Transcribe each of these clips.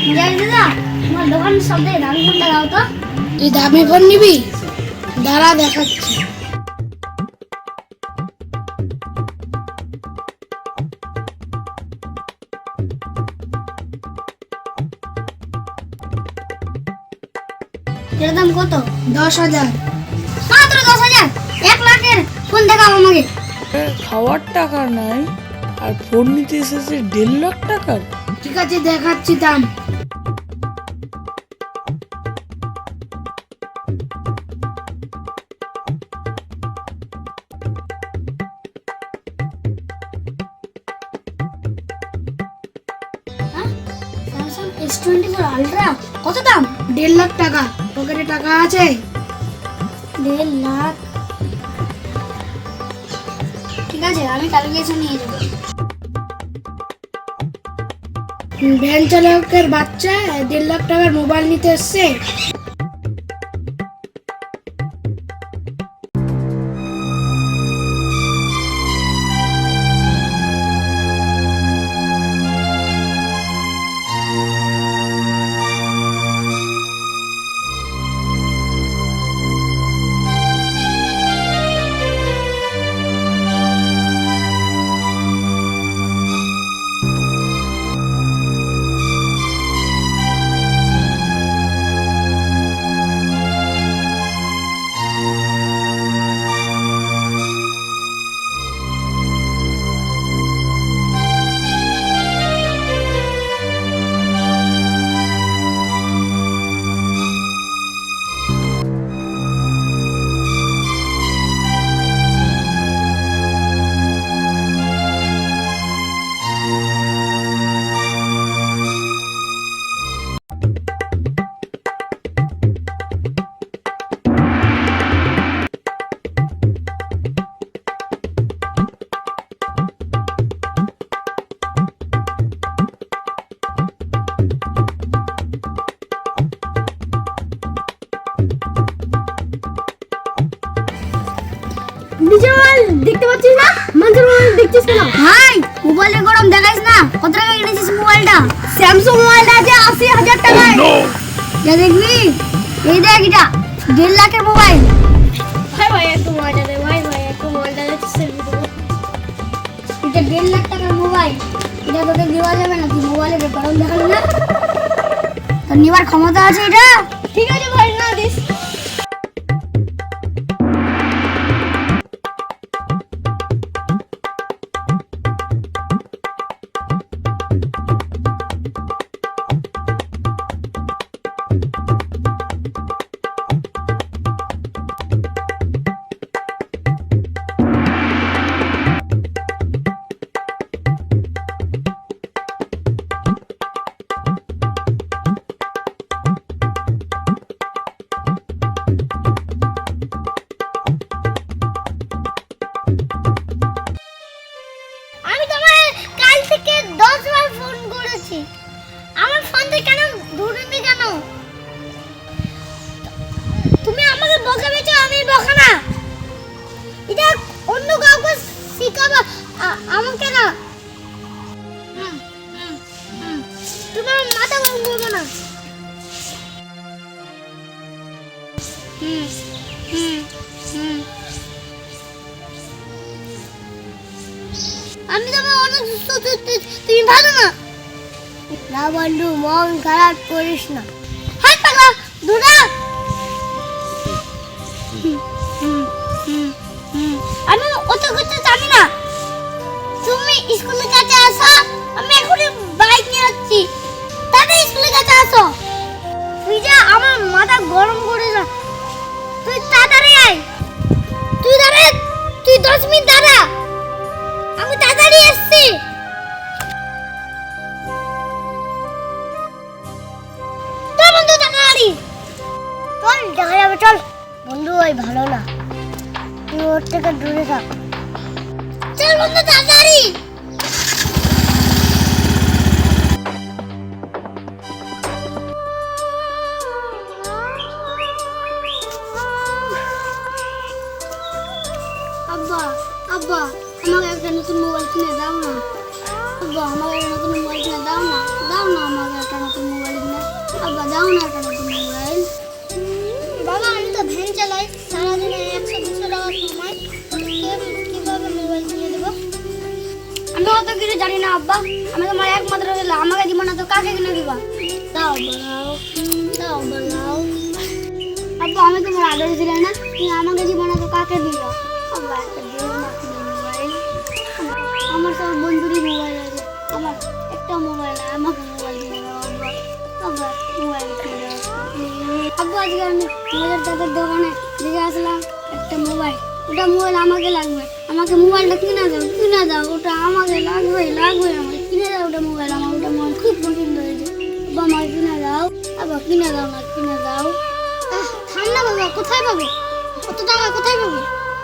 দাদা তোমার দোকান সব থেকে দামি ফোনটা দাও তো। তুই দামি ফোন নিবি? দাঁড়া দেখাচ্ছি। এর দাম কত? 10,000। মাত্র 10,000? 1 লাখের ফোন দেখাও আমাকে। খাওয়ার টাকা নাই আর ফোন নিতে এসেছে 1.5 লাখ টাকার। ঠিক আছে দেখাচ্ছি দাম। স্যামসাং S24 আলট্রা কত দাম? 1.5 লাখ টাকা। পকেটে টাকা আছে? 1.5 লাখ। ঠিক আছে আমি কালকে এসে নিয়ে যাবো। ভ্যান চালকের বাচ্চা 1.5 লাখ টাকার মোবাইল নিতে এসছে। নিজের মোবাইল দেখতে পাচ্ছিস না? মানুষের মোবাইল দেখছিস কেন? ভাই মোবাইলের গরম দেখাইস না। কত টাকা কিনেছিস মোবাইলটা? স্যামসাং মোবাইলটা আছে 80,000 টাকায়। যা দেখবি এই দেখ এটা 1.5 লাখের মোবাইল। ভাই একটু মোবাইলটা দে। ভাই একটু মোবাইলটা দে, সেলফি দেবো। এটা 1.5 লাখ টাকার মোবাইল। এটা তোকে দেওয়া যাবে না, তুই মোবাইলের গরম দেখালি না। তোর নেওয়ার ক্ষমতা আছে এটা? ঠিক আছে ভাই না দিস। আমি তোমার কাল থেকে 10 বার ফোন করেছি। আমার ফোনটা কেন ধরুনি কেন? তুমি আমাকে বকা বেচো, আমি বকা না। এটা অন্য কাউকে শিখাবা, আমাকে না। তোমার মাথা গরম করবো না। আমি তোমার অনেক সুস্থ, তুমি ভালো না। না বন্ধু, মন খারাপ করিস না। হাত পাগলা দুরা। আমি অত কিছু জানি না। তুমি স্কুলের কাছে আসো, আমি এখনই বাইক নিয়ে আসছি। তাড়াতাড়ি স্কুলের কাছে আসো। তুই যা, আমার মাথা গরম করে না। তুই তাড়াতাড়ি আয়। তুই দাঁড়া, তুই 10 মিনিট দাঁড়া। আমি তাড়াতাড়ি আসছি। চল বন্ধু তাড়াতাড়ি চল, দেখা যাবে। চল বন্ধু, ওই ভালো না, তুই ওর থেকে দূরে থাক। চল বন্ধু তাড়াতাড়ি। আব্বা আব্বা আমাকে একটা নতুন মোবাইল কিনে দাও না। আব্বা আমাকে একটা নতুন মোবাইল কিনে দাও না। দাও না আমাকে একটা নতুন মোবাইল দাও না কেন তুমি মোবাইল? বাবা আমি তো ভ্যান চালাই, সারাদিনে 100-200 টাকা সময়, কিভাবে মোবাইল কিনে দেবো? আমি অত কিছু জানি না আব্বা, আমি তোমার একমাত্র ছেলে, আমাকে দিব না তো কাকে কিনে দিবা? দাও বলাও, দাও বলাও। আব্বা আমি তোমার আদর ছিল না, তুমি আমাকে দিব না তো কাকে দিবা? আব্বা একটা দিও না মোবাইল, আমার সব বন্ধুরই মোবাইল আছে, আমার একটা মোবাইল না, আমাকে মোবাইল দিয়ে দাও আব্বা। আব্বা মোবাইল কিনে দাও। আব্বু আজকে আমি মোবাইলের দাদার দোকানে দেখে আসলাম একটা মোবাইল, ওটা মোবাইল আমাকে লাগবে, আমাকে মোবাইলটা কিনে দাও, ওটা আমাকে লাগবে, আমাকে কিনে দাও ওটা মোবাইল, আমার ওটা মোবাইল খুব পছন্দ হয়েছে। আব্বা আমাকে কিনে দাও, আব্বা কিনে দাও না, কিনে দাও। থাম না বাবা, কোথায় পাবো? কত টাকা কোথায় পাবো?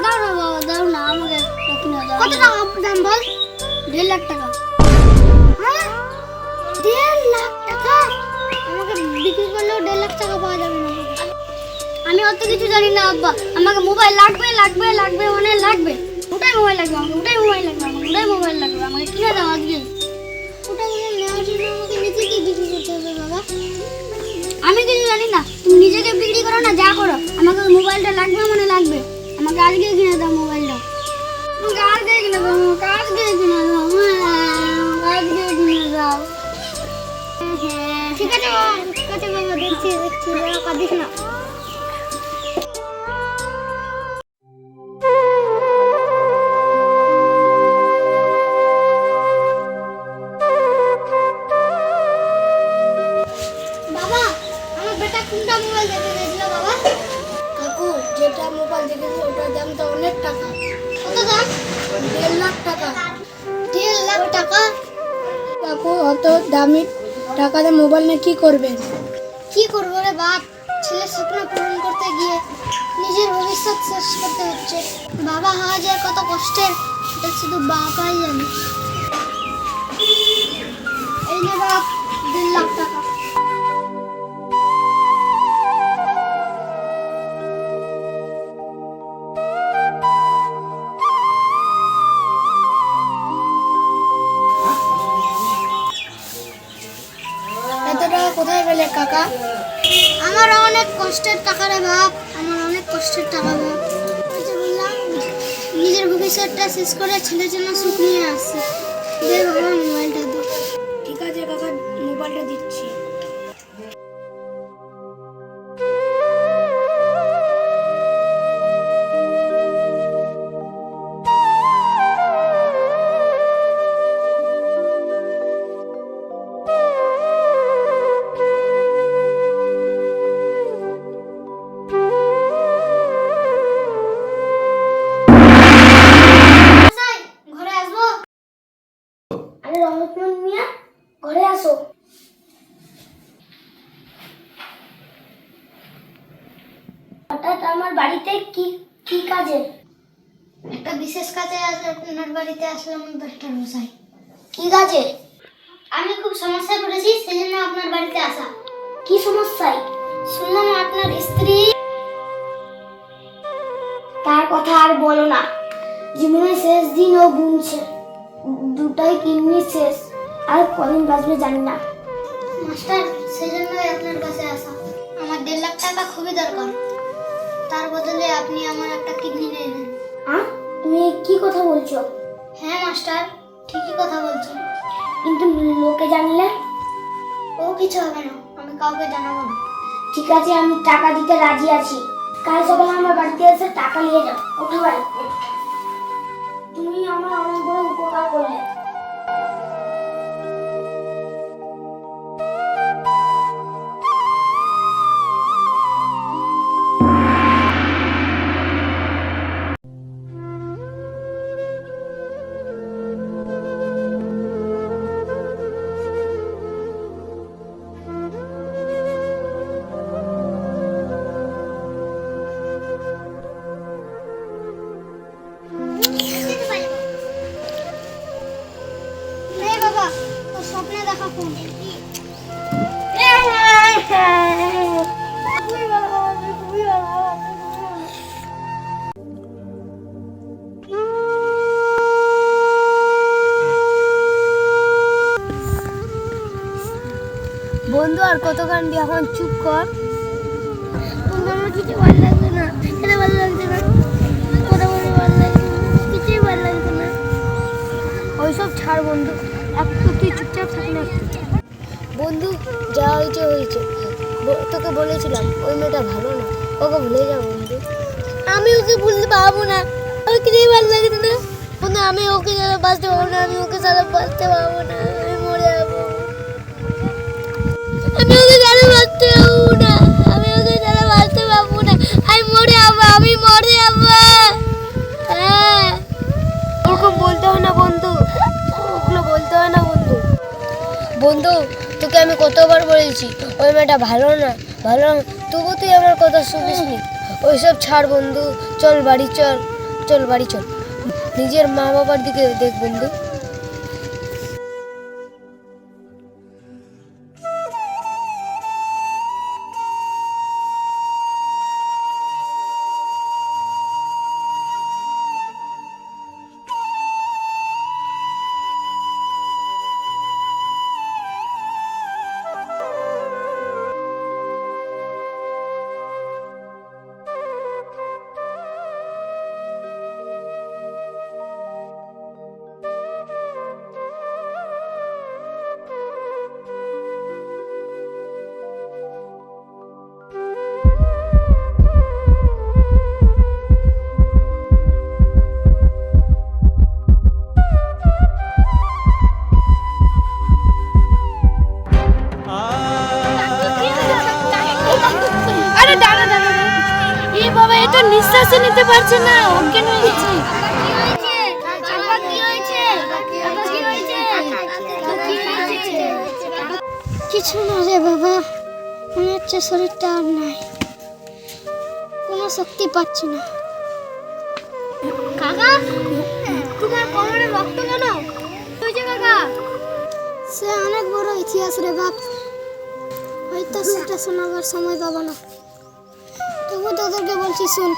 দাও না বাবা, দাও না, আমাকে কিনে দাও। কত টাকা দাম বল? 1.5 লাখ টাকা। হ্যাঁ 1.5 লাখ টাকা? আমাকে বিক্রি করলেও 1.5 লাখ টাকা পাওয়া যাবে না। আমি অত কিছু জানি না আব্বা, আমাকে মোবাইল লাগবে মানে লাগবে, ওটাই মোবাইল লাগবে আমাকে, ওটাই মোবাইল লাগবে আমাকে, ওটাই মোবাইল লাগবে আমাকে, কিনে দাও আজকে। ওটা মোবাইল নেওয়ার জন্য আমাকে নিজেকে বিক্রি করতে হবে বাবা। আমি কিছু জানি না, তুমি নিজেকে বিক্রি করো না, যা করো, আমাকে মোবাইলটা লাগবে মানে লাগবে, আমাকে আজকে কিনে দাও মোবাইলটা, আমাকে আজকে কিনে দাও, আমাকে আজকে কিনে দাও, আজকে কিনে দাও। ঠিক আছে বাবা, ঠিক আছে বাবা, দেখছি বাবা, কাঁদিস না। বাবা আমার বেটা কোনটা মোবাইল দেখে গেছিল বাবা? কাকু যেটা মোবাইল দেখেছি ওটার দাম তো অনেক টাকা। কত দাম? 1.5 লাখ টাকা। 1.5 লাখ টাকা? কাকু অত দামি টাকা দিয়ে মোবাইল নিয়ে কি করবেন? কি করবো রে বাপ, ছেলের স্বপ্ন পূরণ করতে গিয়ে নিজের ভবিষ্যৎ শেষ করতে হচ্ছে। বাবা হওয়া যায় কত কষ্টের, এটা শুধু বাবাই জানে। এই নে বাপ 1.5 লাখ টাকা। এত টাকা কোথায় পেলে কাকা? আমার অনেক কষ্টের টাকা রে বাপ, আমার অনেক কষ্টের টাকা বাপ। ওই যে বললাম নিজের ভবিষ্যৎটা শেষ করে ছেলের জন্য সুখ নিয়ে আসছে। দে বাবা মোবাইলটা দে। ঠিক আছে কাকা, মোবাইলটা দিচ্ছি। আসাই, ঘরে আসবো? আরে রহমতুল মিয়া, ঘরে আসো। হঠাৎ আমার বাড়িতে কি কি কাজে? একটা বিশেষ কাজে আপনার বাড়িতে আসলাম মাস্টার মশাই। কি কাজে? আমি খুব সমস্যায় পড়েছি, সেজন্য আপনার বাড়িতে আসা। কি সমস্যায়? শুনলাম আপনার স্ত্রী। তার কথা আর বলো না, জীবনের শেষ দিন ও গুনছে, দুটাই কিডনি শেষ, আর কদিন বাঁচবে জানি না। মাস্টার সেজন্যই আপনার কাছে আসা, আমার 1.5 লাখ টাকা খুবই দরকার, তার বদলে আপনি আমার একটা কিডনি নিয়ে নেন। তুমি কি কথা বলছো? হ্যাঁ মাস্টার, ঠিকই কথা বলছি, কিন্তু লোকে জানলে? ও কিছু হবে না, আমি কাউকে জানাবো না। ঠিক আছে, আমি টাকা দিতে রাজি আছি, কাল সকালে আমার বাড়িতে এসে টাকা নিয়ে যাও। ওঠো বাড়ি, তুমি আমার অনেক বড় উপকার করলে। বাবা, তোর স্বপ্নে দেখা ফোন। বন্ধু আর কত কান্দি, এখন চুপ কর। বন্ধু আমার কিছু ভালো লাগছে না, এটা ভালো লাগছে না, কথা বলে ভালো লাগছে না, কিছুই ভালো লাগছে না। ওইসব ছাড় বন্ধু, একটু তুই চুপচাপ থাকি না। বন্ধু যা হয়েছে হয়েছে, তোকে বলেছিলাম ওই মেয়েটা ভালো না, ওকে ভুলে যা বন্ধু। আমি ওকে ভুলতে পারবো না, আমার কিছুই ভালো লাগছে না বন্ধু। আমি ওকে ছাড়া বাঁচতে পারবো না, আমি ওকে ছাড়া বাঁচতে পারবো না, আমি মরে যাবো। আমি ওকে ছাড়া বাঁচতে পারবো না, আমি ওকে ছাড়া বাঁচতে পারবো না, আমি মরে যাবো, আমি মরে যাবো। হ্যাঁ, ওরকম বলতে হয় না বন্ধু, ওগুলো বলতে হয় না বন্ধু। বন্ধু তোকে আমি কতবার বলেছি ওই মেয়েটা ভালো না, ভালো না, তবু তুই আমার কথা শুনিস নি। ওইসব ছাড় বন্ধু, চল বাড়ি চল, চল বাড়ি চল, নিজের মা বাবার দিকে দেখ বন্ধু। আরে দাঁড়া দাঁড়া দাঁড়া, এই বাবা এটা নিঃশ্বাসই নিতে পারছে না, অজ্ঞান হয়ে গেছে। কিছু না রে বাবা, মনে হচ্ছে শরীরটা আর নাই, কোনো শক্তি পাচ্ছি না। কাকা তোমার কোমরে রক্ত কেন হয়েছে কাকা? সে অনেক বড় ইতিহাস রে বাপ, হয়তো সেটা শোনাবার সময় পাবো না, তবু তোদেরকে বলছি শুন।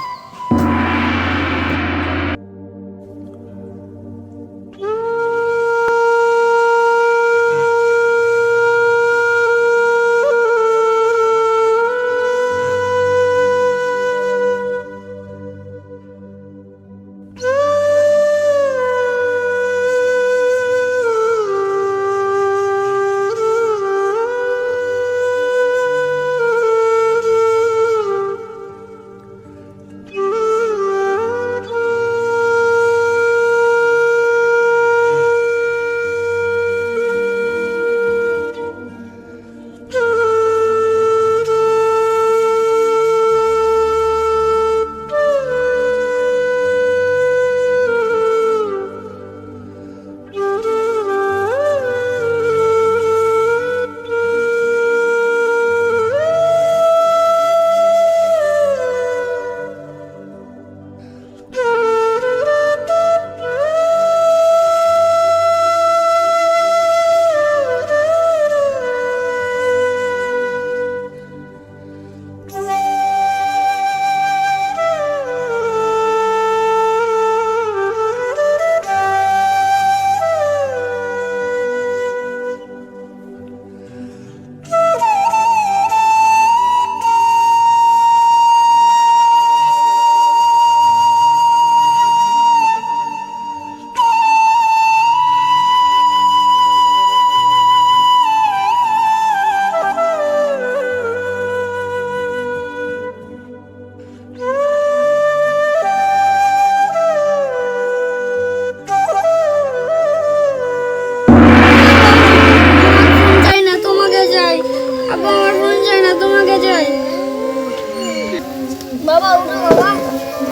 বাবা উঠো, বাবা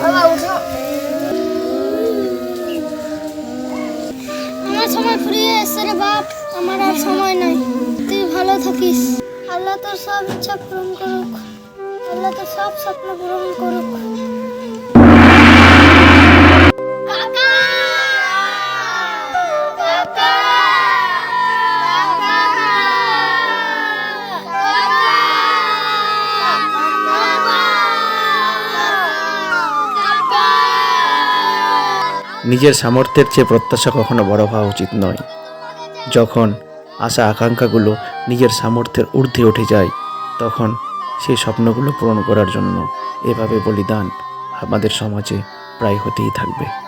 বাবা উঠো, আমার সময় ফুরিয়ে এসছে রে বাপ, আমার আর সময় নাই, তুই ভালো থাকিস। আল্লাহ তোর সব ইচ্ছা পূরণ করুক, আল্লাহ তোর সব স্বপ্ন পূরণ করুক। কাকা কাকা নিজের সামর্থ্যের চেয়ে প্রত্যাশা কখনো বড় হওয়া উচিত নয়। যখন আশা আকাঙ্ক্ষাগুলো নিজের সামর্থ্যের ঊর্ধ্বে উঠে যায়, তখন সেই স্বপ্নগুলো পূরণ করার জন্য এভাবে বলিদান আমাদের সমাজে প্রায় হতেই থাকবে।